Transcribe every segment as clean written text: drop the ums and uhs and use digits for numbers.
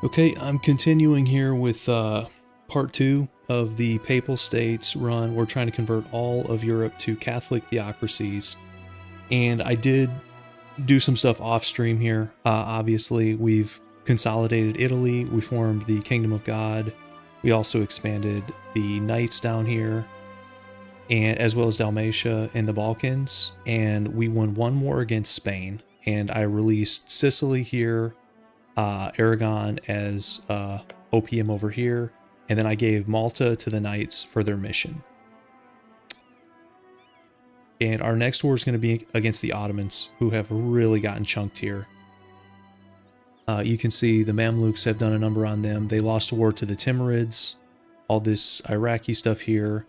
Okay, I'm continuing here with part two of the Papal States run. We're trying to convert all of Europe to Catholic theocracies. And I did do some stuff off stream here. Obviously, we've consolidated Italy, we formed the Kingdom of God, we also expanded the Knights down here, and as well as Dalmatia and the Balkans. And we won one war against Spain, and I released Sicily here, Aragon as OPM over here, and then I gave Malta to the Knights for their mission. And our next war is going to be against the Ottomans, who have really gotten chunked here. You can see the Mamluks have done a number on them. They lost a war to the Timurids. All this Iraqi stuff here.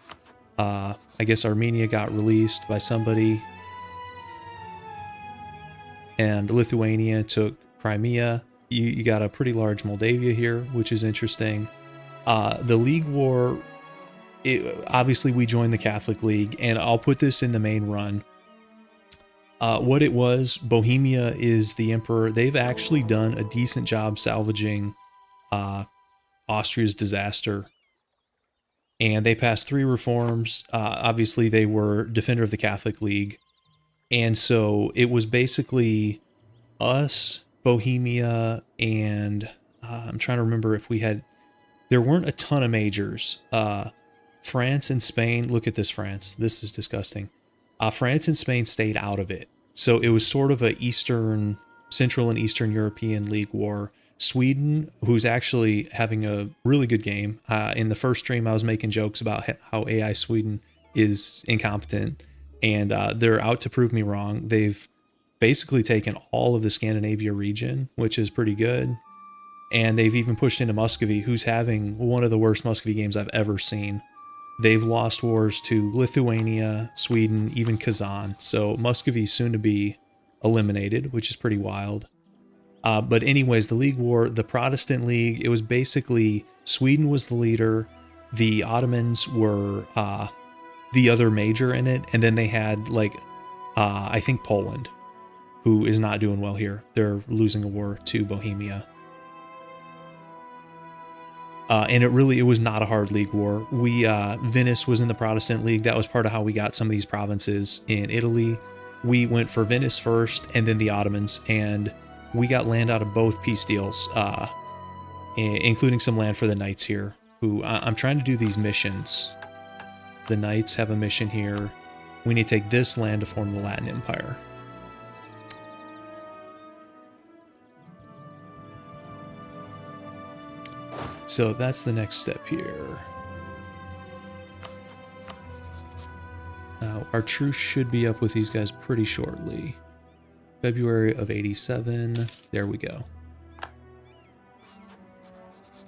I guess Armenia got released by somebody. And Lithuania took Crimea. You got a pretty large Moldavia here, which is interesting. The League War, obviously we joined the Catholic League, and I'll put this in the main run. What it was, Bohemia is the emperor. They've actually done a decent job salvaging Austria's disaster. And they passed 3 reforms. Obviously, they were defender of the Catholic League. And so it was basically us, Bohemia, and I'm trying to remember if we had... There weren't a ton of majors. France and Spain... Look at this, France. This is disgusting. France and Spain stayed out of it. So it was sort of a Central and Eastern European League war. Sweden, who's actually having a really good game. In the first stream, I was making jokes about how AI Sweden is incompetent, and they're out to prove me wrong. They've basically taken all of the Scandinavia region, which is pretty good. And they've even pushed into Muscovy, who's having one of the worst Muscovy games I've ever seen. They've lost wars to Lithuania, Sweden, even Kazan. So Muscovy's soon to be eliminated, which is pretty wild. But anyways, the League War, the Protestant League, it was basically Sweden was the leader. The Ottomans were the other major in it. And then they had, I think Poland, who is not doing well here. They're losing a war to Bohemia. And it was not a hard league war. Venice was in the Protestant League. That was part of how we got some of these provinces in Italy. We went for Venice first and then the Ottomans, and we got land out of both peace deals, including some land for the Knights here, who I'm trying to do these missions. The Knights have a mission here. We need to take this land to form the Latin Empire. So that's the next step here. Our truce should be up with these guys pretty shortly. February of 87. There we go.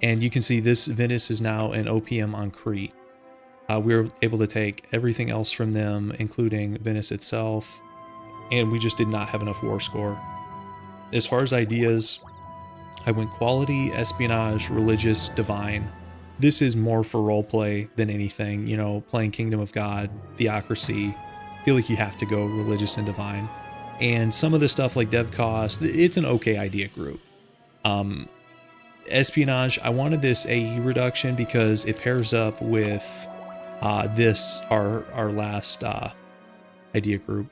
And you can see this Venice is now an OPM on Crete. We were able to take everything else from them, including Venice itself. And we just did not have enough war score. As far as ideas, I went quality, espionage, religious, divine. This is more for roleplay than anything, playing Kingdom of God, Theocracy. I feel like you have to go religious and divine. And some of the stuff like dev cost, it's an okay idea group. Espionage, I wanted this AE reduction because it pairs up with our last idea group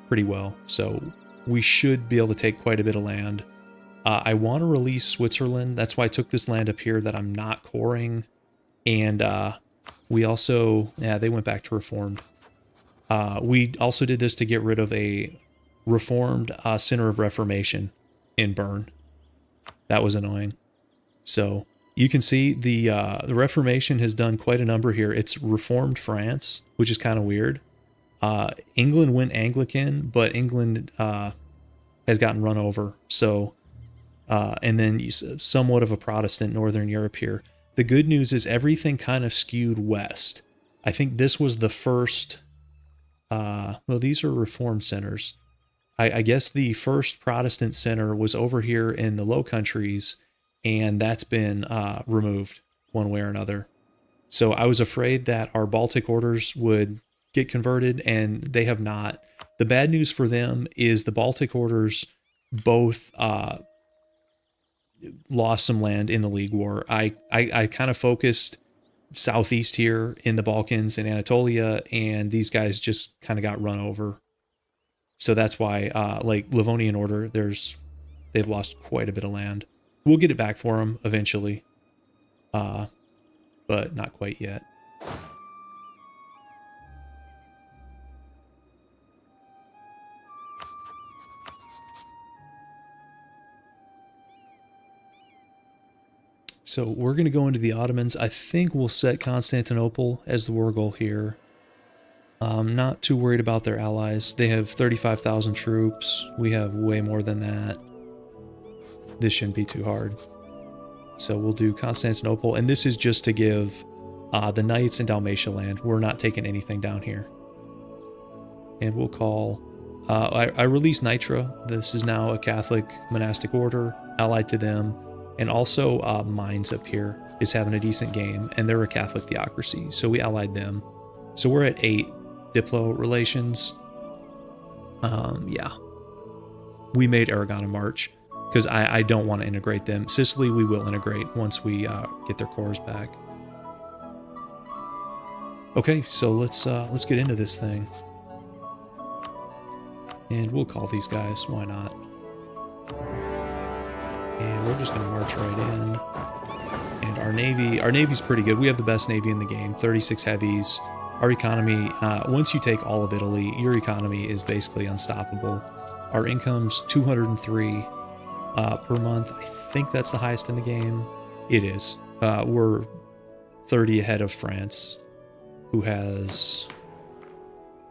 pretty well. So we should be able to take quite a bit of land. I want to release Switzerland. That's why I took this land up here that I'm not coring. And we also, they went back to Reformed. We also did this to get rid of a Reformed Center of Reformation in Bern. That was annoying. So you can see the Reformation has done quite a number here. It's Reformed France, which is kind of weird. England went Anglican, but England has gotten run over. So... and then somewhat of a Protestant Northern Europe here. The good news is everything kind of skewed west. I think this was the first... these are Reformed centers. I guess the first Protestant center was over here in the Low Countries, and that's been removed one way or another. So I was afraid that our Baltic orders would get converted, and they have not. The bad news for them is the Baltic orders both lost some land in the League War. I kind of focused southeast here in the Balkans and Anatolia, and these guys just kind of got run over. So that's why, like Livonian Order, they've lost quite a bit of land. We'll get it back for them eventually, but not quite yet. So we're going to go into the Ottomans. I think we'll set Constantinople as the war goal here. I'm not too worried about their allies. They have 35,000 troops. We have way more than that. This shouldn't be too hard. So we'll do Constantinople. And this is just to give the Knights in Dalmatia land. We're not taking anything down here. And we'll call... I released Nitra. This is now a Catholic monastic order allied to them. And also Mines up here is having a decent game, and they're a Catholic theocracy, so we allied them. So we're at 8 Diplo relations. Yeah. We made Aragon a march, because I don't want to integrate them. Sicily we will integrate once we get their cores back. Okay, so let's get into this thing. And we'll call these guys, why not? And we're just going to march right in. And our navy's pretty good. We have the best navy in the game, 36 heavies. Our economy, once you take all of Italy, your economy is basically unstoppable. Our income's 203 per month. I think that's the highest in the game. It is. We're 30 ahead of France, who has...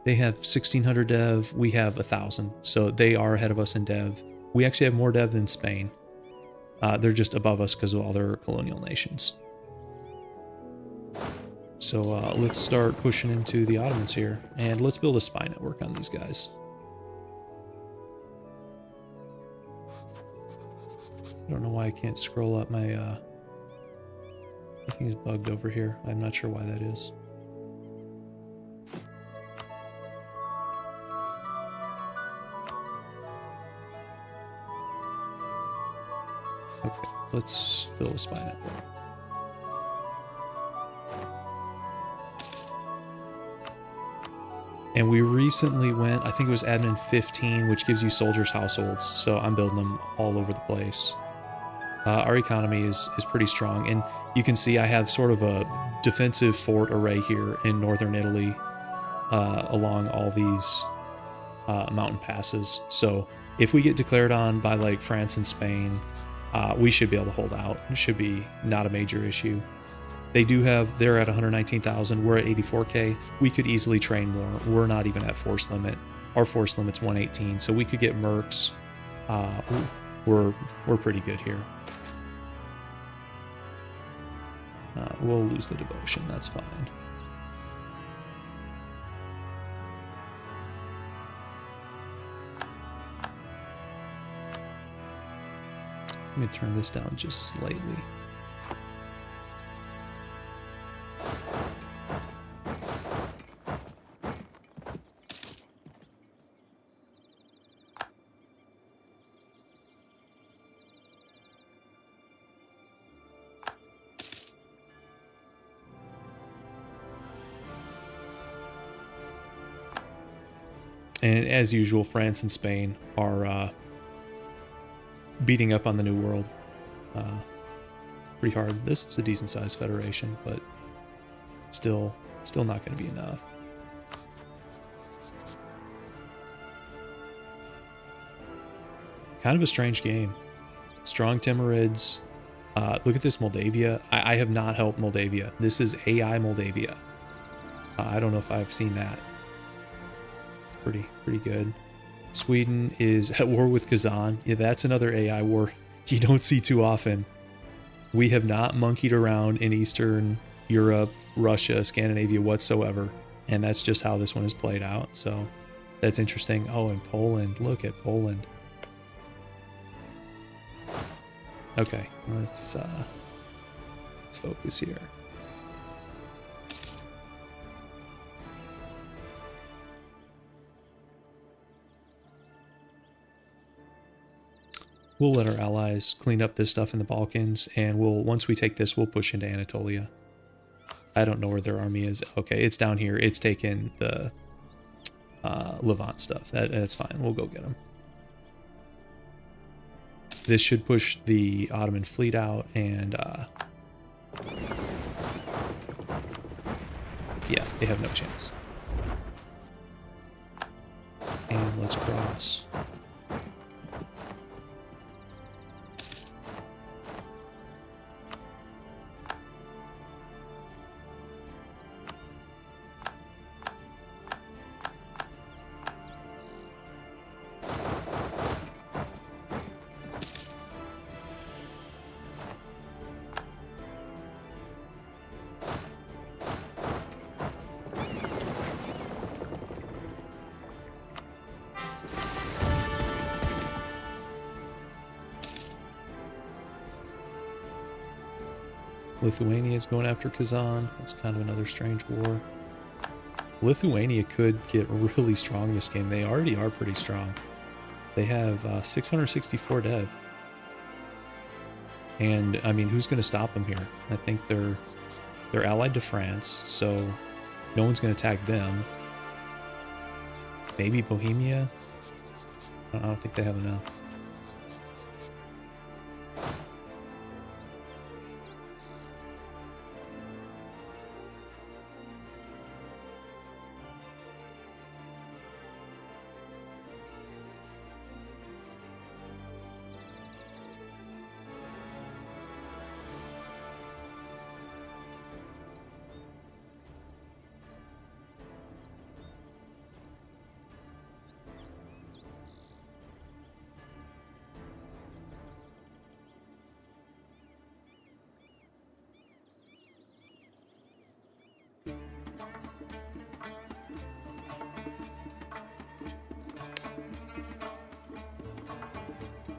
They have 1,600 dev. We have 1,000. So they are ahead of us in dev. We actually have more dev than Spain. They're just above us because of all their colonial nations. So let's start pushing into the Ottomans here. And let's build a spy network on these guys. I don't know why I can't scroll up my... Everything is bugged over here. I'm not sure why that is. Okay, let's build a spy network. And we recently went, I think it was admin 15, which gives you soldiers' households. So I'm building them all over the place. Our economy is pretty strong. And you can see I have sort of a defensive fort array here in northern Italy along all these mountain passes. So if we get declared on by like France and Spain, we should be able to hold out. It should be not a major issue. They're at 119,000. We're at 84K. We could easily train more. We're not even at force limit. Our force limit's 118, so we could get mercs. We're pretty good here. We'll lose the devotion. That's fine. Let me turn this down just slightly. And as usual, France and Spain are beating up on the New World pretty hard. This is a decent sized federation, but still not going to be enough. Kind of a strange game. Strong Timurids. Look at this Moldavia. I have not helped Moldavia. This is AI Moldavia. I don't know if I've seen that. It's pretty good. Sweden is at war with Kazan. Yeah, that's another AI war you don't see too often. We have not monkeyed around in Eastern Europe, Russia, Scandinavia whatsoever. And that's just how this one is played out. So that's interesting. Oh, and Poland. Look at Poland. Okay, let's focus here. we'll let our allies clean up this stuff in the Balkans, and once we take this, we'll push into Anatolia. I don't know where their army is. Okay, it's down here. It's taken the Levant stuff. That's fine. We'll go get them. This should push the Ottoman fleet out, and yeah, they have no chance. And let's cross. Lithuania is going after Kazan. That's kind of another strange war. Lithuania could get really strong this game. They already are pretty strong. They have 664 dev. And, I mean, who's going to stop them here? I think they're allied to France, so no one's going to attack them. Maybe Bohemia? I don't think they have enough.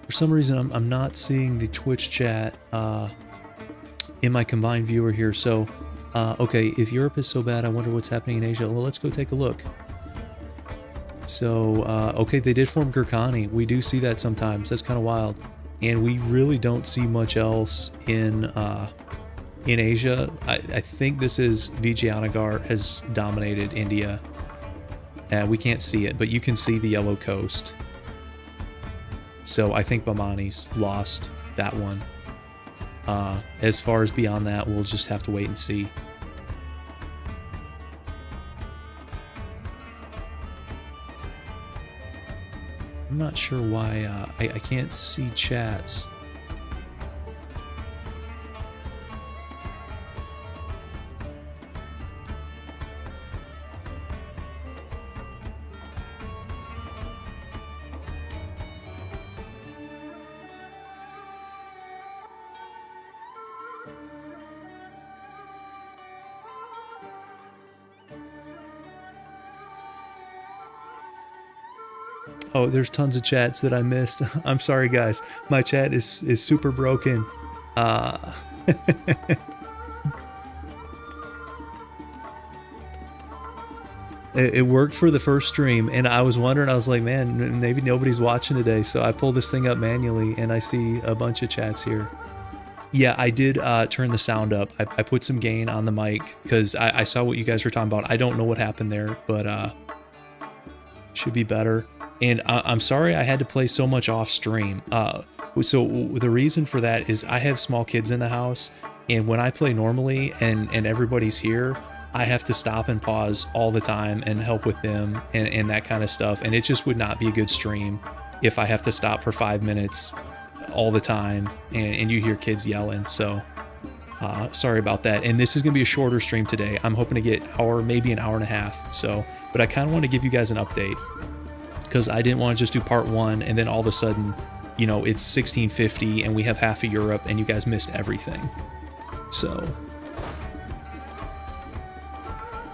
For some reason, I'm not seeing the Twitch chat in my combined viewer here. So, okay, if Europe is so bad, I wonder what's happening in Asia. Well, let's go take a look. So, okay, they did form Gurkhani. We do see that sometimes. That's kind of wild. And we really don't see much else in Asia. I think this is Vijayanagar has dominated India. We can't see it, but you can see the Yellow Coast. So I think Bahmani's lost that one. As far as beyond that, we'll just have to wait and see. I'm not sure why I can't see chats. Oh, there's tons of chats that I missed. I'm sorry, guys. My chat is super broken. It worked for the first stream, and I was wondering, I was like, man, maybe nobody's watching today. So I pulled this thing up manually, and I see a bunch of chats here. Yeah, I did turn the sound up. I put some gain on the mic because I saw what you guys were talking about. I don't know what happened there, but should be better. And I'm sorry I had to play so much off stream. So the reason for that is I have small kids in the house, and when I play normally and everybody's here, I have to stop and pause all the time and help with them and that kind of stuff. And it just would not be a good stream if I have to stop for 5 minutes all the time and you hear kids yelling. So sorry about that. And this is going to be a shorter stream today. I'm hoping to get maybe an hour and a half. So, but I kind of want to give you guys an update, because I didn't want to just do part one and then all of a sudden, you know, it's 1650 and we have half of Europe and you guys missed everything. So,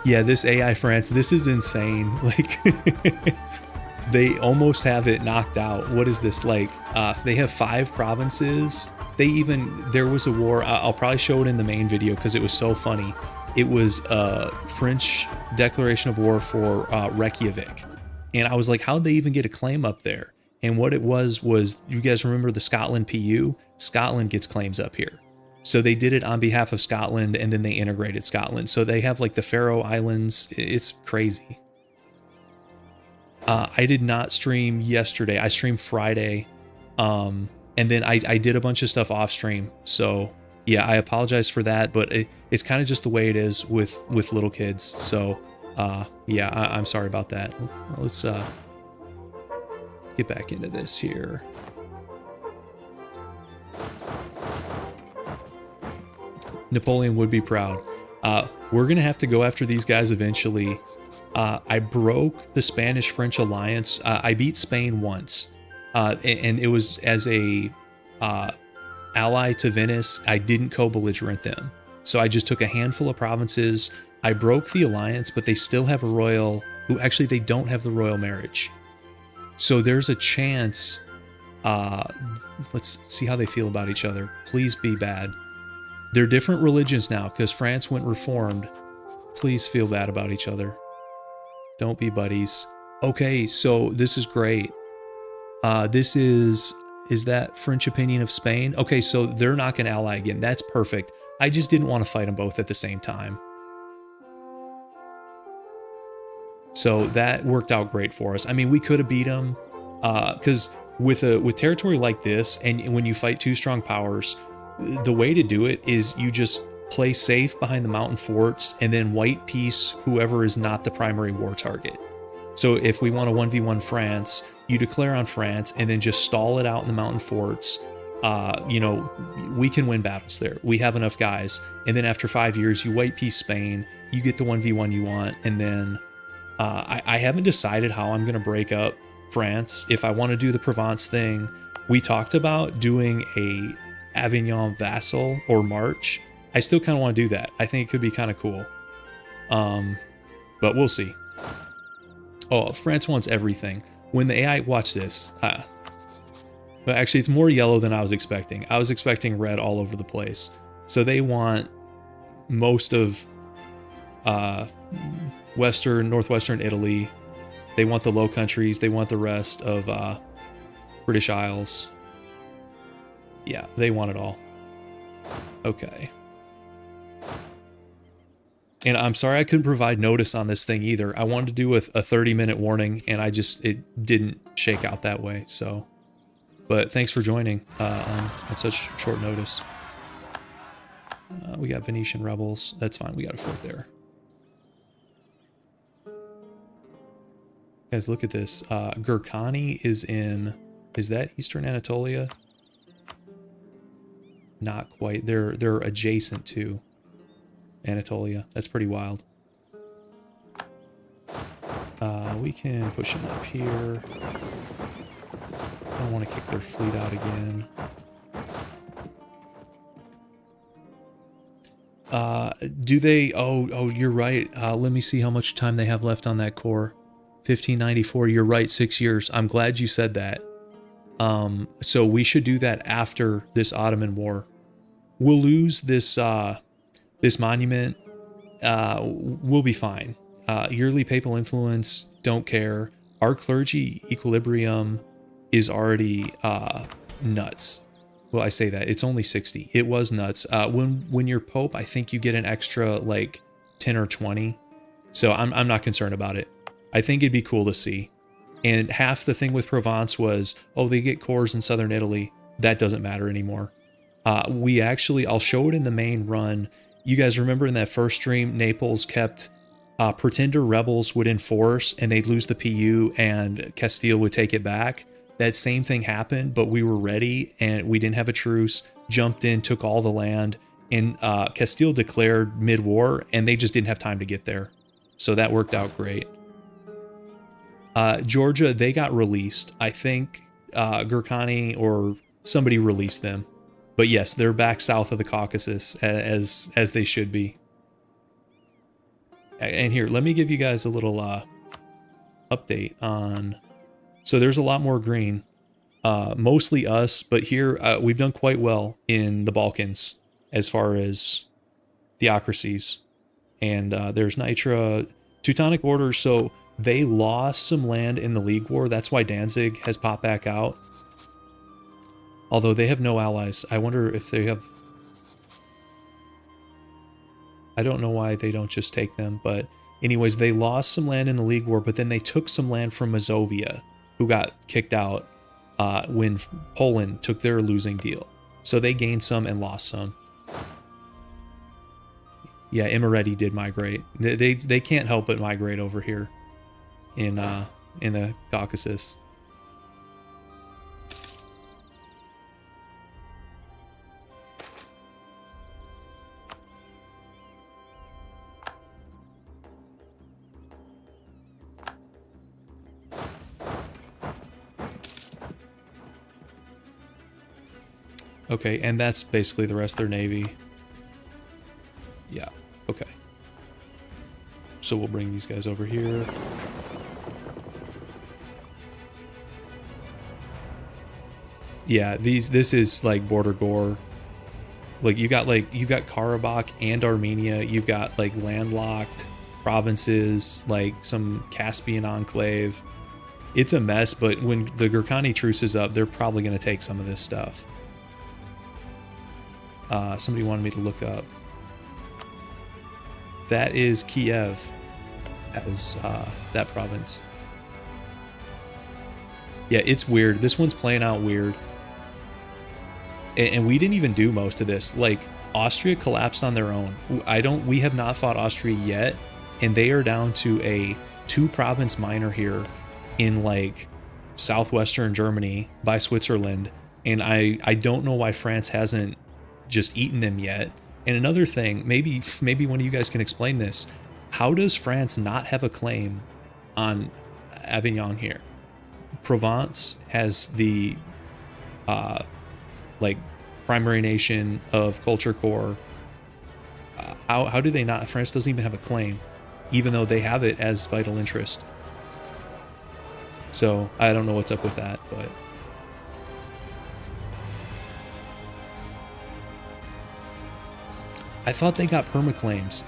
yeah, this AI France, this is insane. Like, they almost have it knocked out. What is this like? They have 5 provinces. There was a war. I'll probably show it in the main video because it was so funny. It was a French declaration of war for Reykjavik. And I was like, how'd they even get a claim up there? And what it was you guys remember the Scotland PU? Scotland gets claims up here. So they did it on behalf of Scotland, and then they integrated Scotland. So they have like the Faroe Islands. It's crazy. I did not stream yesterday. I streamed Friday. And then I did a bunch of stuff off stream. So yeah, I apologize for that, but it's kind of just the way it is with little kids. So yeah, I'm sorry about that. Let's get back into this here. Napoleon would be proud. We're gonna have to go after these guys eventually. I broke the Spanish-French alliance. I beat Spain once, and it was as a ally to Venice. I didn't co-belligerent them, so I just took a handful of provinces. I broke the alliance, but they still have a royal. Who actually they don't have the royal marriage, so there's a chance. Let's see how they feel about each other. Please be bad. They're different religions now because France went reformed. Please feel bad about each other. Don't be buddies. Okay, so this is great. This is that French opinion of Spain? Okay, so they're not going to ally again. That's perfect. I just didn't want to fight them both at the same time. So that worked out great for us. I mean, we could have beat them because with territory like this, and when you fight two strong powers, the way to do it is you just play safe behind the mountain forts and then white peace whoever is not the primary war target. So if we want a 1v1 France, you declare on France and then just stall it out in the mountain forts. You know, we can win battles there. We have enough guys. And then after 5 years, you white peace Spain, you get the 1v1 you want. And then I haven't decided how I'm going to break up France. If I want to do the Provence thing, we talked about doing a Avignon vassal or march. I still kind of want to do that. I think it could be kind of cool. But we'll see. Oh, France wants everything. When the AI, watch this. But actually, it's more yellow than I was expecting. I was expecting red all over the place. So they want most of northwestern Italy. They want the Low Countries. They want the rest of British Isles. Yeah, they want it all. Okay. And I'm sorry I couldn't provide notice on this thing either. I wanted to do with a 30-minute warning, and it didn't shake out that way. So, but thanks for joining on such short notice. We got Venetian rebels. That's fine. We got a fort there. Guys, look at this. Gurkhani is that Eastern Anatolia? Not quite. They're adjacent to Anatolia. That's pretty wild. We can push them up here. I don't want to kick their fleet out again. Do they? Oh, you're right. Let me see how much time they have left on that core. 1594. You're right. 6 years. I'm glad you said that. So we should do that after this Ottoman War. We'll lose this this monument. We'll be fine. Yearly papal influence, don't care. Our clergy equilibrium is already nuts. Well, I say that it's only 60. It was nuts. When you're pope, I think you get an extra like 10 or 20. So I'm not concerned about it. I think it'd be cool to see. And half the thing with Provence was, oh, they get cores in southern Italy. That doesn't matter anymore. I'll show it in the main run. You guys remember in that first stream, Naples kept pretender rebels would enforce and they'd lose the PU and Castile would take it back. That same thing happened, but we were ready and we didn't have a truce, jumped in, took all the land, and Castile declared mid-war and they just didn't have time to get there. So that worked out great. Georgia, they got released. I think Gurkhani or somebody released them. But yes, they're back south of the Caucasus as they should be. And here, let me give you guys a little update on... So there's a lot more green. Mostly us, but here we've done quite well in the Balkans as far as Theocracies. And there's Nitra, Teutonic Order. So They lost some land in the League War. That's why Danzig has popped back out. Although they have no allies. I wonder if they have... I don't know why they don't just take them, but anyways, they lost some land in the League War, but then they took some land from Mazovia, who got kicked out when Poland took their losing deal. So they gained some and lost some. Yeah, Imereti did migrate. They can't help but migrate over here in the Caucasus. Okay, and that's basically the rest of their navy. Yeah, okay. So we'll bring these guys over here. Yeah, this is like border gore. Like you've got Karabakh and Armenia. You've got like landlocked provinces, like some Caspian enclave. It's a mess, but when the Gurkhani truce is up, they're probably going to take some of this stuff. Somebody wanted me to look up. That is Kiev as that province. Yeah, it's weird. This one's playing out weird. And we didn't even do most of this. Like, Austria collapsed on their own. We have not fought Austria yet, and they are down to a 2-province minor here in like southwestern Germany by Switzerland. And I don't know why France hasn't just eaten them yet. And another thing, maybe one of you guys can explain this. How does France not have a claim on Avignon here? Provence has the like primary nation of culture core. How do they not? France doesn't even have a claim, even though they have it as vital interest. So I don't know what's up with that, but I thought they got permaclaims.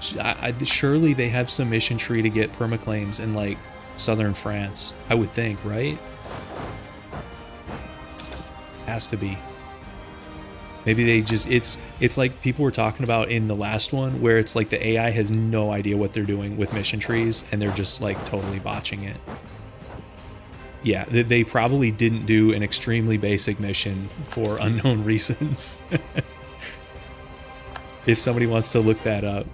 Surely they have some mission tree to get permaclaims in like southern France. I would think, right? Has to be. Maybe they just it's like people were talking about in the last one where it's like the AI has no idea what they're doing with mission trees and they're just like totally botching it. Yeah, they probably didn't do an extremely basic mission for unknown reasons. If somebody wants to look that up,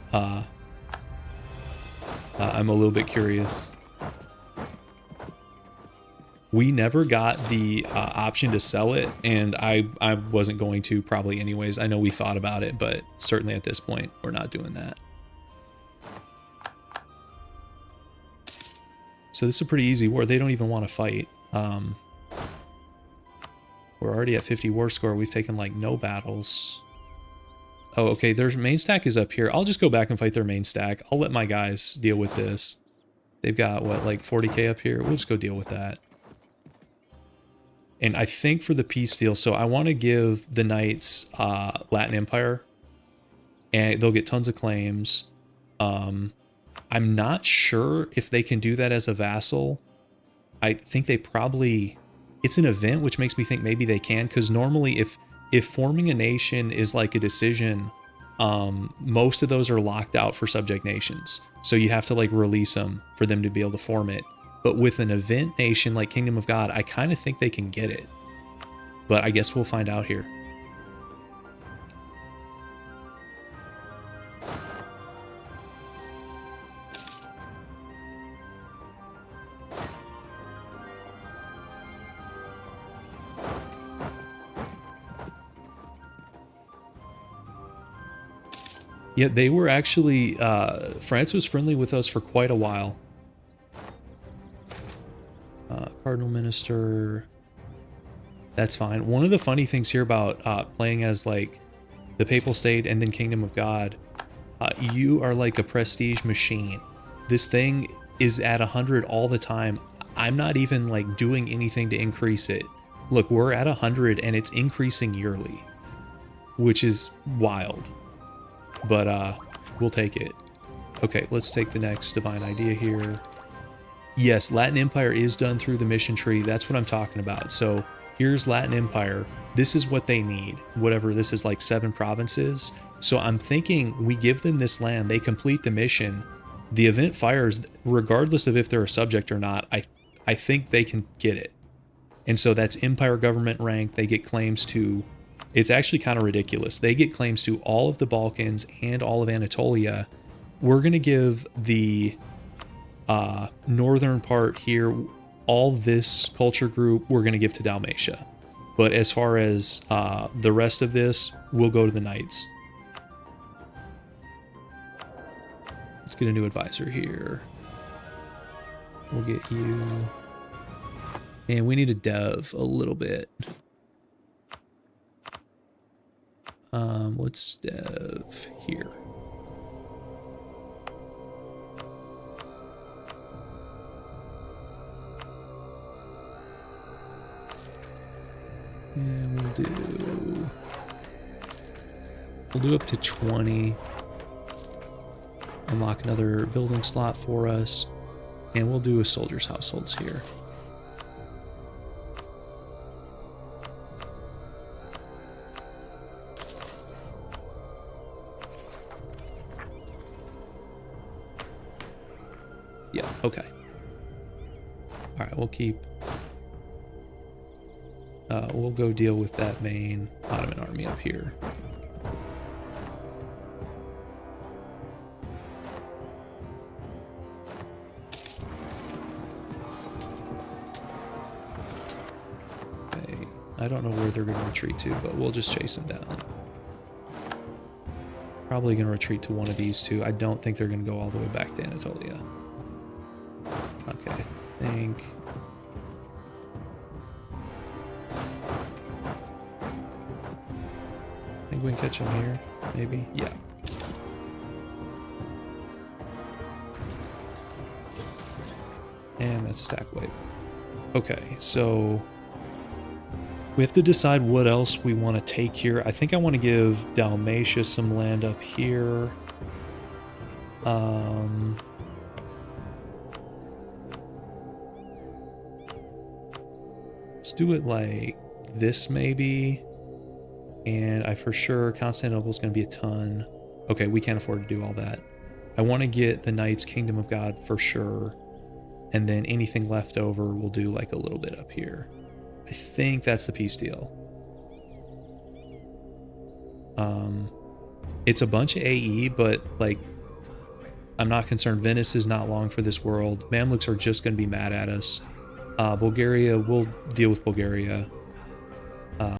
I'm a little bit curious. We never got the option to sell it, and I wasn't going to probably anyways. I know we thought about it, but certainly at this point, we're not doing that. So this is a pretty easy war. They don't even want to fight. We're already at 50 war score. We've taken like no battles. Oh, okay, their main stack is up here. I'll just go back and fight their main stack. I'll let my guys deal with this. They've got, what, like 40k up here? We'll just go deal with that. And I think for the peace deal, so I want to give the Knights Latin Empire. And they'll get tons of claims. I'm not sure if they can do that as a vassal. I think they probably... It's an event, which makes me think maybe they can. Because normally if forming a nation is like a decision, most of those are locked out for subject nations. So you have to like release them for them to be able to form it. But with an event nation like Kingdom of God, I kind of think they can get it. But I guess we'll find out here. Yeah, they were actually, France was friendly with us for quite a while. Cardinal Minister, that's fine. One of the funny things here about playing as like the Papal State and then Kingdom of God, you are like a prestige machine. This thing is at 100 all the time. I'm not even like doing anything to increase it. Look, we're at 100 and it's increasing yearly, which is wild. But we'll take it. Okay, let's take the next divine idea here. Yes, Latin Empire is done through the mission tree. That's what I'm talking about. So here's Latin Empire. This is what they need. Whatever this is, like 7 provinces. So I'm thinking we give them this land. They complete the mission. The event fires, regardless of if they're a subject or not. I think they can get it. And so that's Empire government rank. They get claims to. It's actually kind of ridiculous. They get claims to all of the Balkans and all of Anatolia. We're going to give the northern part here, all this culture group, we're going to give to Dalmatia. But as far as the rest of this, we'll go to the Knights. Let's get a new advisor here. We'll get you. And we need a dev a little bit. Let's dev here. And we'll do up to 20. Unlock another building slot for us. And we'll do a soldier's households here. Yeah, okay. All right, we'll keep. We'll go deal with that main Ottoman army up here. Okay, I don't know where they're going to retreat to, but we'll just chase them down. Probably going to retreat to one of these two. I don't think they're going to go all the way back to Anatolia. Okay, I think... we can catch him here, maybe? Yeah. And that's a stack wipe. Okay, so we have to decide what else we want to take here. I think I want to give Dalmatia some land up here. Let's do it like this, maybe. And I for sure, Constantinople's going to be a ton. Okay, we can't afford to do all that. I want to get the Knights Kingdom of God for sure. And then anything left over, we'll do like a little bit up here. I think that's the peace deal. It's a bunch of AE, but like, I'm not concerned. Venice is not long for this world. Mamluks are just going to be mad at us. Bulgaria, we'll deal with Bulgaria.